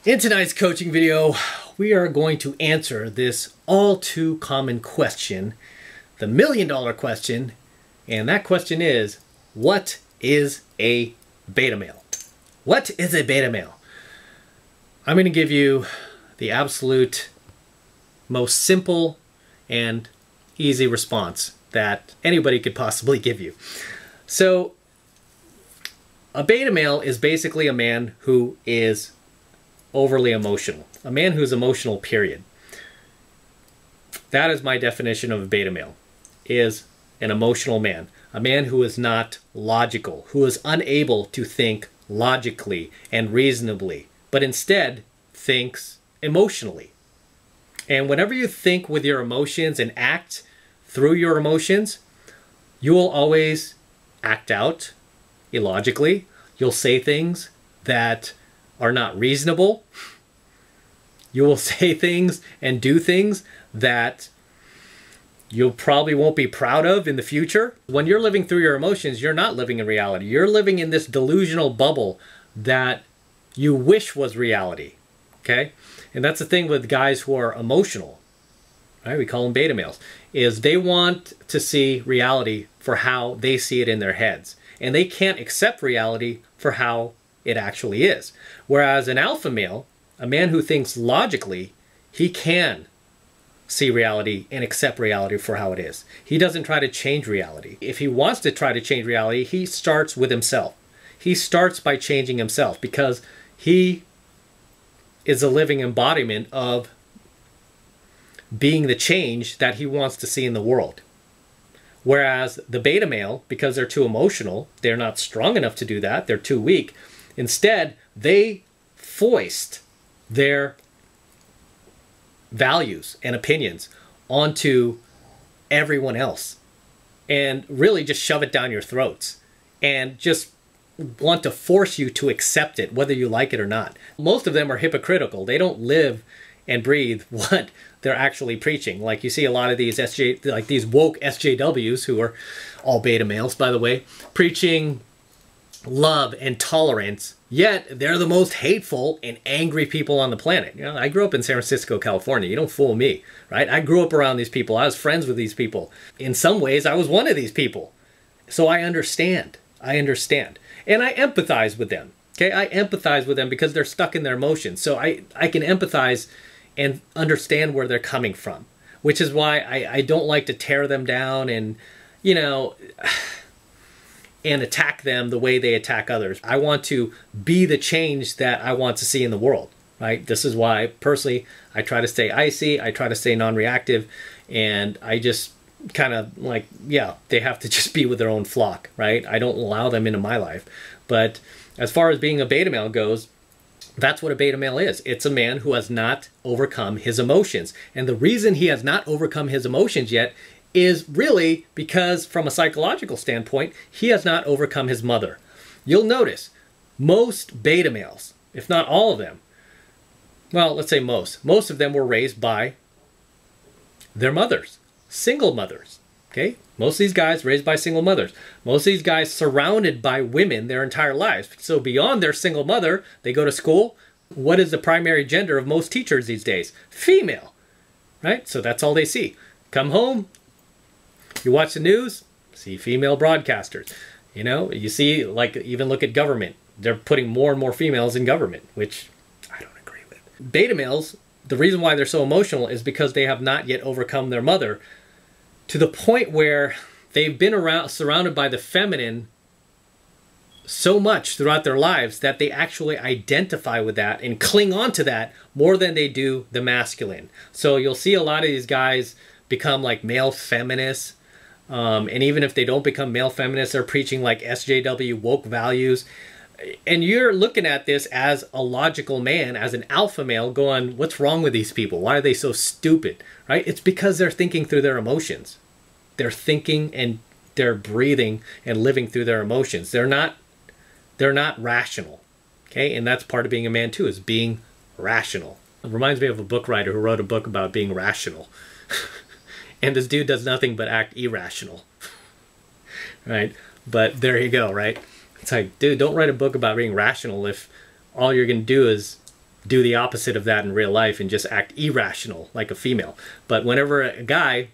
In tonight's coaching video, we are going to answer this all too common question, the million-dollar question, and that question is, what is a beta male? What is a beta male? I'm going to give you the absolute most simple and easy response that anybody could possibly give you. So, a beta male is basically a man who is overly emotional. A man who's emotional, period. That is my definition of a beta male, is an emotional man. A man who is not logical, who is unable to think logically and reasonably, but instead thinks emotionally. And whenever you think with your emotions and act through your emotions, you will always act out illogically. You'll say things that are not reasonable. You will say things and do things that you probably won't be proud of in the future. When you're living through your emotions, you're not living in reality. You're living in this delusional bubble that you wish was reality, okay? And that's the thing with guys who are emotional, right? We call them beta males, is they want to see reality for how they see it in their heads. And they can't accept reality for how it actually is. Whereas an alpha male, a man who thinks logically, he can see reality and accept reality for how it is. He doesn't try to change reality. If he wants to try to change reality, he starts with himself. He starts by changing himself because he is a living embodiment of being the change that he wants to see in the world. Whereas the beta male, because they're too emotional, they're not strong enough to do that, they're too weak. Instead, they foist their values and opinions onto everyone else and really just shove it down your throats and just want to force you to accept it, whether you like it or not. Most of them are hypocritical. They don't live and breathe what they're actually preaching. Like you see a lot of these these woke SJWs, who are all beta males, by the way, preaching love and tolerance, yet they're the most hateful and angry people on the planet. You know, I grew up in San Francisco, California. You don't fool me, right? I grew up around these people. I was friends with these people. In some ways, I was one of these people. So I understand. I understand. And I empathize with them. Okay, I empathize with them because they're stuck in their emotions. So I can empathize and understand where they're coming from, which is why I don't like to tear them down and, you know, and attack them the way they attack others. I want to be the change that I want to see in the world, right? This is why, personally, I try to stay icy, I try to stay non-reactive, and I just kind of like, yeah, they have to just be with their own flock, right? I don't allow them into my life. But as far as being a beta male goes, that's what a beta male is. It's a man who has not overcome his emotions. And the reason he has not overcome his emotions yet is really because, from a psychological standpoint, he has not overcome his mother. You'll notice most beta males, if not all of them, well, let's say most of them were raised by their mothers, single mothers, okay? Most of these guys raised by single mothers. Most of these guys surrounded by women their entire lives. So beyond their single mother, they go to school. What is the primary gender of most teachers these days? Female, right? So that's all they see. Come home, you watch the news, see female broadcasters. You know, you see, like, even look at government. They're putting more and more females in government, which I don't agree with. Beta males, the reason why they're so emotional is because they have not yet overcome their mother to the point where they've been surrounded by the feminine so much throughout their lives that they actually identify with that and cling on to that more than they do the masculine. So you'll see a lot of these guys become like male feminists. And even if they don't become male feminists, they're preaching like SJW woke values. And you're looking at this as a logical man, as an alpha male, going, what's wrong with these people? Why are they so stupid? Right? It's because they're thinking through their emotions. They're thinking and they're breathing and living through their emotions. They're not rational. Okay? And that's part of being a man too, is being rational. It reminds me of a book writer who wrote a book about being rational. And this dude does nothing but act irrational. Right? But there you go, right? It's like, dude, don't write a book about being rational if all you're going to do is do the opposite of that in real life and just act irrational like a female. But whenever a guy,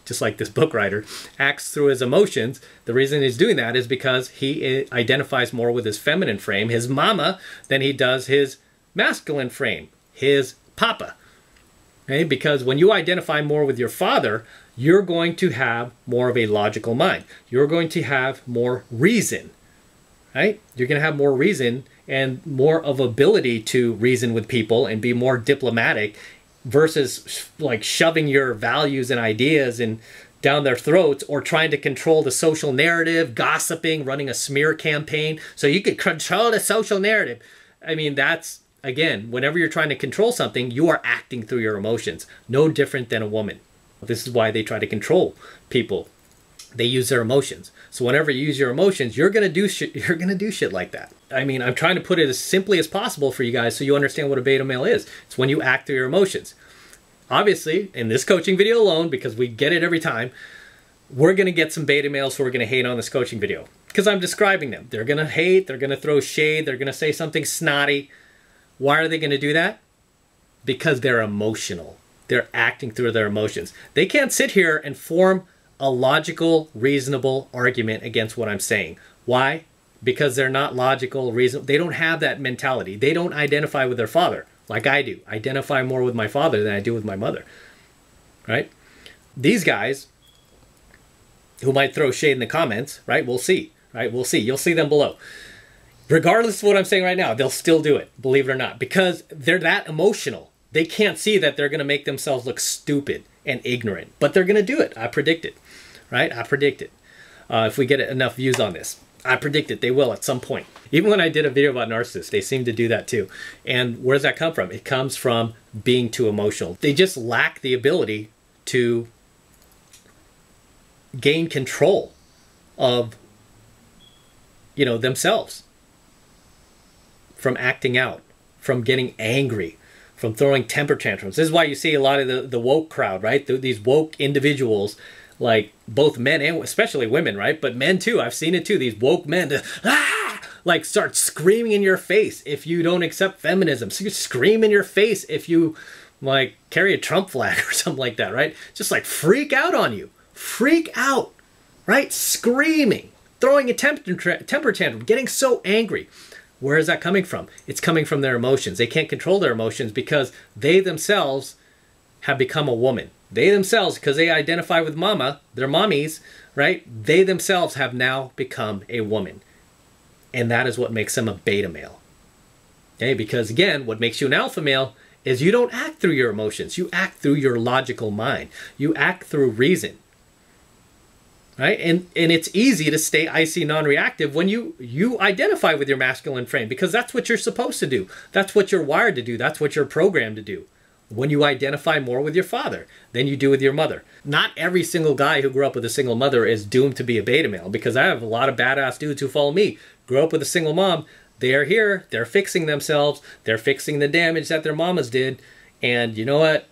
just like this book writer, acts through his emotions, the reason he's doing that is because he identifies more with his feminine frame, his mama, than he does his masculine frame, his papa. Okay? Because when you identify more with your father, you're going to have more of a logical mind. You're going to have more reason, right? You're going to have more reason and more of ability to reason with people and be more diplomatic versus like shoving your values and ideas and down their throats, or trying to control the social narrative, gossiping, running a smear campaign so you could control the social narrative. I mean, that's, again, whenever you're trying to control something, you are acting through your emotions. No different than a woman. This is why they try to control people. They use their emotions. So whenever you use your emotions, you're gonna do shit. You're gonna do shit like that. I mean, I'm trying to put it as simply as possible for you guys so you understand what a beta male is. It's when you act through your emotions. Obviously, in this coaching video alone, because we get it every time, we're gonna get some beta males who are gonna hate on this coaching video because I'm describing them. They're gonna hate. They're gonna throw shade. They're gonna say something snotty. Why are they gonna do that? Because they're emotional. They're acting through their emotions. They can't sit here and form a logical, reasonable argument against what I'm saying. Why? Because they're not logical, reasonable. They don't have that mentality. They don't identify with their father like I do. I identify more with my father than I do with my mother, right? These guys who might throw shade in the comments, right? We'll see, right? We'll see. You'll see them below. Regardless of what I'm saying right now, they'll still do it, believe it or not, because they're that emotional. They can't see that they're going to make themselves look stupid and ignorant, but they're going to do it. I predict it, right? I predict it. If we get enough views on this, I predict it. They will at some point. Even when I did a video about narcissists, they seem to do that too. And where does that come from? It comes from being too emotional. They just lack the ability to gain control of, you know, themselves, from acting out, from getting angry, from throwing temper tantrums. This is why you see a lot of the woke crowd, right? These woke individuals, like both men and especially women, right? But men too. I've seen it too. These woke men, like start screaming in your face if you don't accept feminism. So you scream in your face if you like carry a Trump flag or something like that, right? Just like freak out on you. Freak out, right? Screaming, throwing a temper tantrum, getting so angry. Where is that coming from? It's coming from their emotions. They can't control their emotions because they themselves have become a woman. They themselves, because they identify with mama, their mommies, right? They themselves have now become a woman. And that is what makes them a beta male. Okay? Because again, what makes you an alpha male is you don't act through your emotions. You act through your logical mind. You act through reason. Right? And it's easy to stay icy non-reactive when you identify with your masculine frame, because that's what you're supposed to do. That's what you're wired to do. That's what you're programmed to do. When you identify more with your father than you do with your mother. Not every single guy who grew up with a single mother is doomed to be a beta male, because I have a lot of badass dudes who follow me, grew up with a single mom. They're here. They're fixing themselves. They're fixing the damage that their mamas did. And you know what?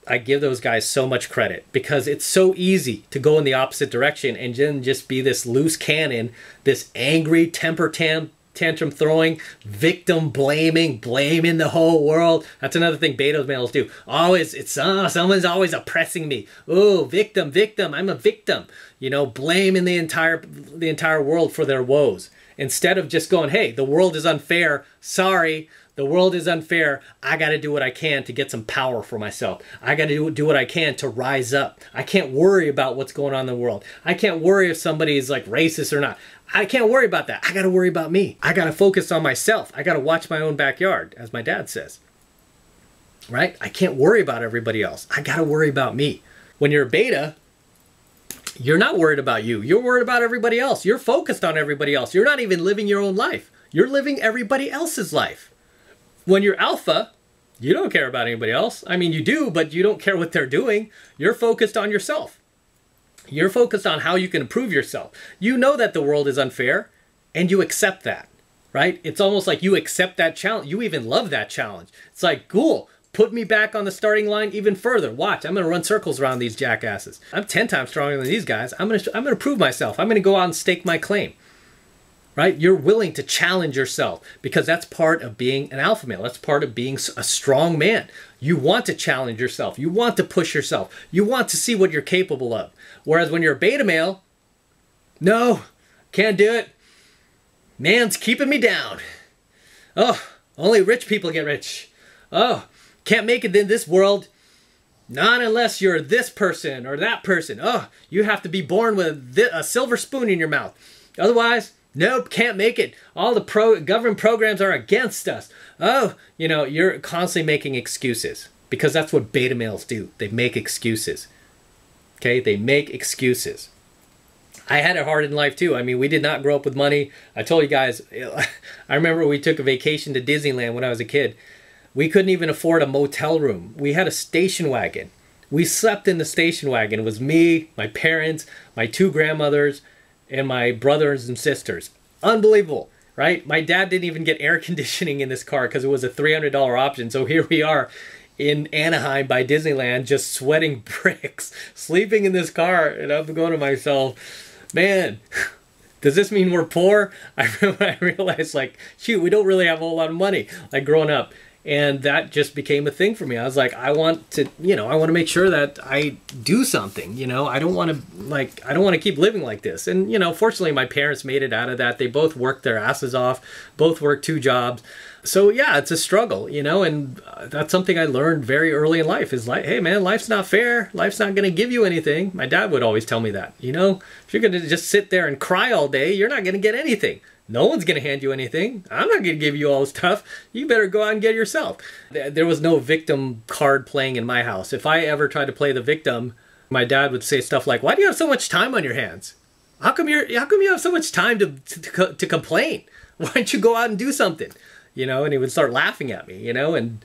I give those guys so much credit, because it's so easy to go in the opposite direction and then just be this loose cannon, this angry temper tantrum throwing, victim blaming, blaming the whole world. That's another thing beta males do. Always, it's someone's always oppressing me. Oh, victim, I'm a victim. You know, blaming the entire world for their woes. Instead of just going, hey, the world is unfair. Sorry. The world is unfair. I got to do what I can to get some power for myself. I got to do what I can to rise up. I can't worry about what's going on in the world. I can't worry if somebody is like racist or not. I can't worry about that. I got to worry about me. I got to focus on myself. I got to watch my own backyard, as my dad says. Right? I can't worry about everybody else. I got to worry about me. When you're a beta, you're not worried about you. You're worried about everybody else. You're focused on everybody else. You're not even living your own life. You're living everybody else's life. When you're alpha, you don't care about anybody else. I mean, you do, but you don't care what they're doing. You're focused on yourself. You're focused on how you can improve yourself. You know that the world is unfair, and you accept that, right? It's almost like you accept that challenge. You even love that challenge. It's like, cool, put me back on the starting line even further. Watch, I'm going to run circles around these jackasses. I'm 10 times stronger than these guys. I'm going to prove myself. I'm going to go out and stake my claim. right? You're willing to challenge yourself because that's part of being an alpha male. That's part of being a strong man. You want to challenge yourself. You want to push yourself. You want to see what you're capable of. Whereas when you're a beta male, no, can't do it. Man's keeping me down. Oh, only rich people get rich. Oh, can't make it in this world. Not unless you're this person or that person. Oh, you have to be born with a silver spoon in your mouth. Otherwise, nope, can't make it. All the government programs are against us. Oh, you know, you're constantly making excuses because that's what beta males do. They make excuses. Okay, they make excuses. I had it hard in life too. I mean, we did not grow up with money. I told you guys, I remember we took a vacation to Disneyland when I was a kid. We couldn't even afford a motel room. We had a station wagon. We slept in the station wagon. It was me, my parents, my 2 grandmothers, and my brothers and sisters. Unbelievable, right? My dad didn't even get air conditioning in this car because it was a $300 option. So here we are in Anaheim by Disneyland, just sweating bricks, sleeping in this car. And I'm going to myself, man, does this mean we're poor? I realized, like, shoot, we don't really have a whole lot of money, like, growing up. And that just became a thing for me. I was like, I want to, you know, I want to make sure that I do something, you know. I don't want to keep living like this. And, you know, fortunately, my parents made it out of that. They both worked their asses off, both worked 2 jobs. So, yeah, it's a struggle, you know, and that's something I learned very early in life is like, hey, man, life's not fair. Life's not going to give you anything. My dad would always tell me that, you know, if you're going to just sit there and cry all day, you're not going to get anything. No one's going to hand you anything. I'm not going to give you all this stuff. You better go out and get it yourself. There was no victim card playing in my house. If I ever tried to play the victim, my dad would say stuff like, why do you have so much time on your hands? How come you have so much time to complain? Why don't you go out and do something? You know, and he would start laughing at me, you know, and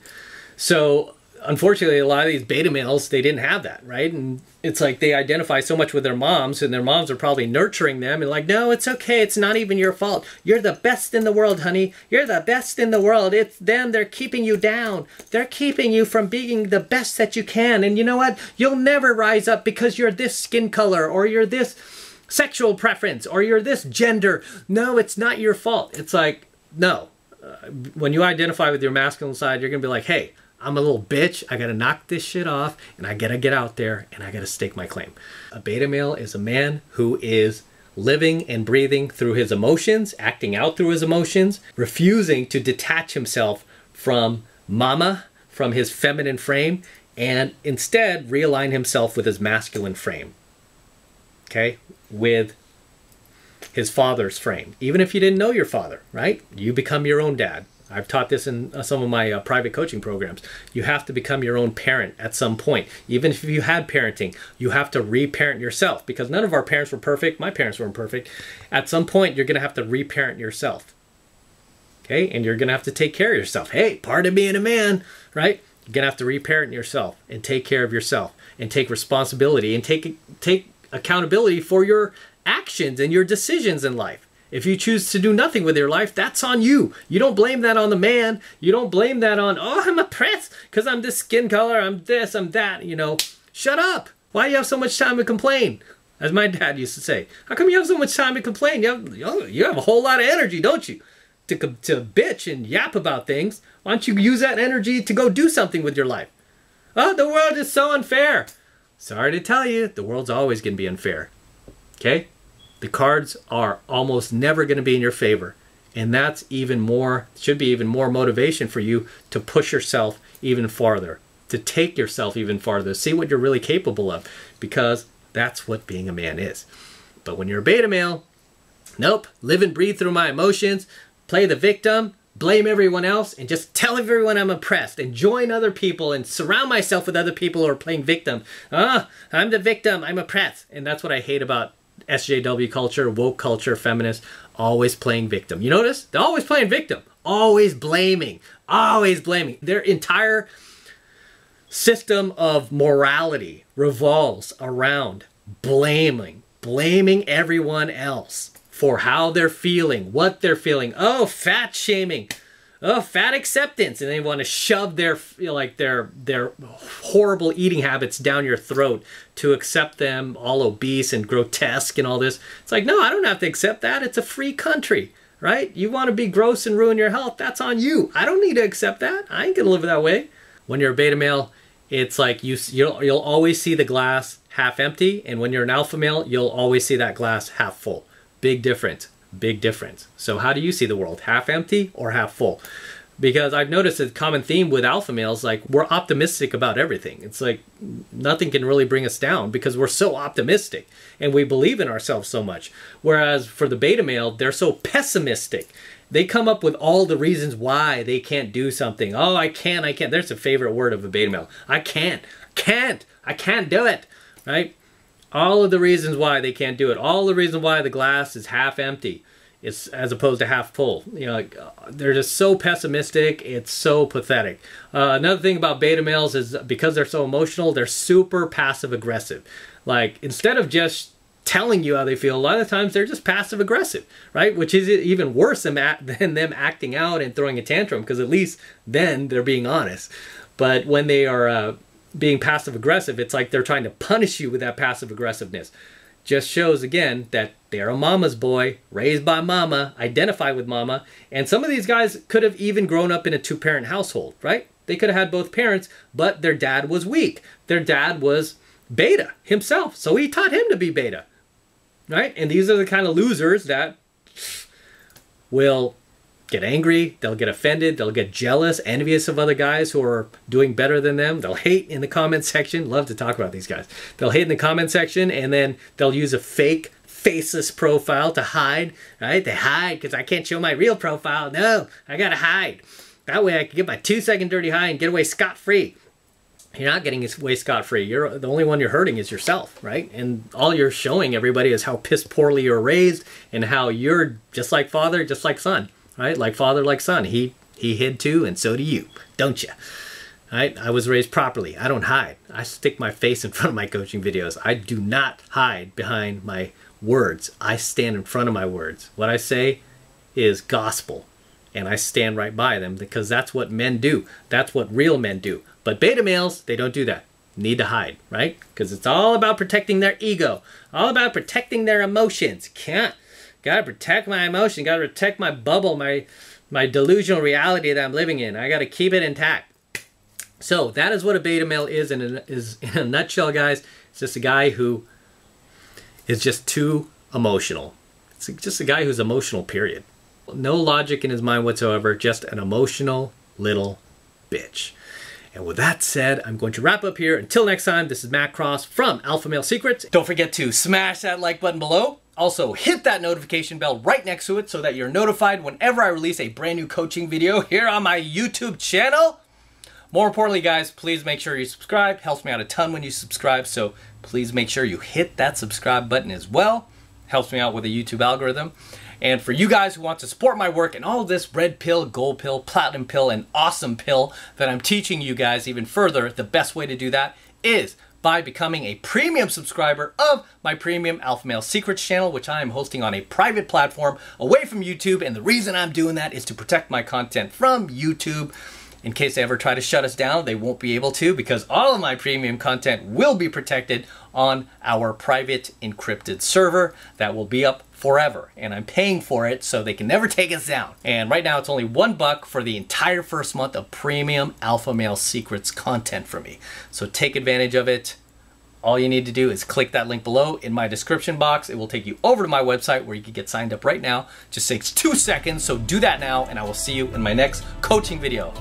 so unfortunately, a lot of these beta males, they didn't have that, right? And it's like they identify so much with their moms, and their moms are probably nurturing them and like, no, it's okay. It's not even your fault. You're the best in the world, honey. You're the best in the world. It's them. They're keeping you down. They're keeping you from being the best that you can. And you know what? You'll never rise up because you're this skin color or you're this sexual preference or you're this gender. No, it's not your fault. It's like, no. When you identify with your masculine side, you're going to be like, hey, I'm a little bitch. I got to knock this shit off and I got to get out there and I got to stake my claim. A beta male is a man who is living and breathing through his emotions, acting out through his emotions, refusing to detach himself from mama, from his feminine frame, and instead realign himself with his masculine frame. Okay? With his father's frame. Even if you didn't know your father, right? You become your own dad. I've taught this in some of my private coaching programs. You have to become your own parent at some point. Even if you had parenting, you have to reparent yourself because none of our parents were perfect. My parents weren't perfect. At some point, you're going to have to reparent yourself. Okay? And you're going to have to take care of yourself. Hey, part of being a man, right? You're going to have to reparent yourself and take care of yourself and take responsibility and take accountability for your actions and your decisions in life. If you choose to do nothing with your life, that's on you. You don't blame that on the man. You don't blame that on, oh, I'm oppressed because I'm this skin color, I'm this, I'm that, you know. Shut up. Why do you have so much time to complain? As my dad used to say, how come you have so much time to complain? You have a whole lot of energy, don't you? To bitch and yap about things. Why don't you use that energy to go do something with your life? Oh, the world is so unfair. Sorry to tell you, the world's always going to be unfair. Okay? The cards are almost never going to be in your favor. And that's even more, should be even more motivation for you to push yourself even farther, to take yourself even farther, see what you're really capable of, because that's what being a man is. But when you're a beta male, nope, live and breathe through my emotions, play the victim, blame everyone else, and just tell everyone I'm oppressed, and join other people and surround myself with other people who are playing victim. Ah, I'm the victim, I'm oppressed. And that's what I hate about SJW culture, woke culture, feminists, always playing victim. You notice? They're always playing victim. Always blaming. Always blaming. Their entire system of morality revolves around blaming. Blaming everyone else for how they're feeling, what they're feeling. Oh, fat shaming. Oh, fat acceptance. And they want to shove their, you know, like their horrible eating habits down your throat to accept them all obese and grotesque and all this. It's like, no, I don't have to accept that. It's a free country. right? You want to be gross and ruin your health, that's on you. I don't need to accept that. I ain't gonna live that way. When you're a beta male, it's like you'll always see the glass half empty, and when you're an alpha male, you'll always see that glass half full. Big difference, big difference. So how do you see the world? Half empty or half full? Because I've noticed a common theme with alpha males, like we're optimistic about everything. It's like nothing can really bring us down because we're so optimistic and we believe in ourselves so much. Whereas for the beta male, they're so pessimistic. They come up with all the reasons why they can't do something. Oh, I can't. There's a favorite word of a beta male. I can't do it, right? All of the reasons why they can't do it. All the reasons why the glass is half empty. It's as opposed to half full. You know, like, they're just so pessimistic. It's so pathetic. Another thing about beta males is because they're so emotional, they're super passive aggressive. Like instead of just telling you how they feel, a lot of times they're just passive aggressive, right? Which is even worse than them acting out and throwing a tantrum, because at least then they're being honest. But when they are being passive aggressive, it's like they're trying to punish you with that passive aggressiveness. Just shows again that they're a mama's boy, raised by mama, identify with mama. And some of these guys could have even grown up in a two-parent household, right? They could have had both parents, but their dad was weak. Their dad was beta himself, so he taught him to be beta, right? And these are the kind of losers that will get angry, they'll get offended, they'll get jealous, envious of other guys who are doing better than them. They'll hate in the comment section. Love to talk about these guys. They'll hate in the comment section, and then they'll use a fake faceless profile to hide, right? They hide because I can't show my real profile. No, I gotta hide. That way I can get my 2-second dirty high and get away scot-free. You're not getting away scot-free. You're the only one you're hurting is yourself, right? And all you're showing everybody is how piss poorly you're raised and how you're just like father, just like son. Right? Like father, like son. He hid too, and so do you, don't you? Right? I was raised properly. I don't hide. I stick my face in front of my coaching videos. I do not hide behind my words. I stand in front of my words. What I say is gospel, and I stand right by them because that's what men do. That's what real men do. But beta males, they don't do that. Need to hide, right? Because it's all about protecting their ego. All about protecting their emotions. Gotta protect my emotion, gotta protect my bubble, my delusional reality that I'm living in. I gotta keep it intact. So that is what a beta male is in a nutshell, guys. It's just a guy who is just too emotional. It's just a guy who's emotional, period. No logic in his mind whatsoever, just an emotional little bitch. And with that said, I'm going to wrap up here. Until next time, this is Matt Cross from AlphaMaleSecrets. Don't forget to smash that like button below. Also, hit that notification bell right next to it so that you're notified whenever I release a brand new coaching video here on my YouTube channel. More importantly, guys, please make sure you subscribe. Helps me out a ton when you subscribe, so please make sure you hit that subscribe button as well. Helps me out with the YouTube algorithm. And for you guys who want to support my work and all of this red pill, gold pill, platinum pill, and awesome pill that I'm teaching you guys even further, the best way to do that is by becoming a premium subscriber of my premium AlphaMaleSecrets channel, which I am hosting on a private platform away from YouTube. And the reason I'm doing that is to protect my content from YouTube. In case they ever try to shut us down, they won't be able to, because all of my premium content will be protected on our private encrypted server that will be up forever. And I'm paying for it so they can never take us down. And right now it's only $1 for the entire first month of premium AlphaMaleSecrets content for me. So take advantage of it. All you need to do is click that link below in my description box. It will take you over to my website where you can get signed up right now. Just takes 2 seconds, so do that now, and I will see you in my next coaching video.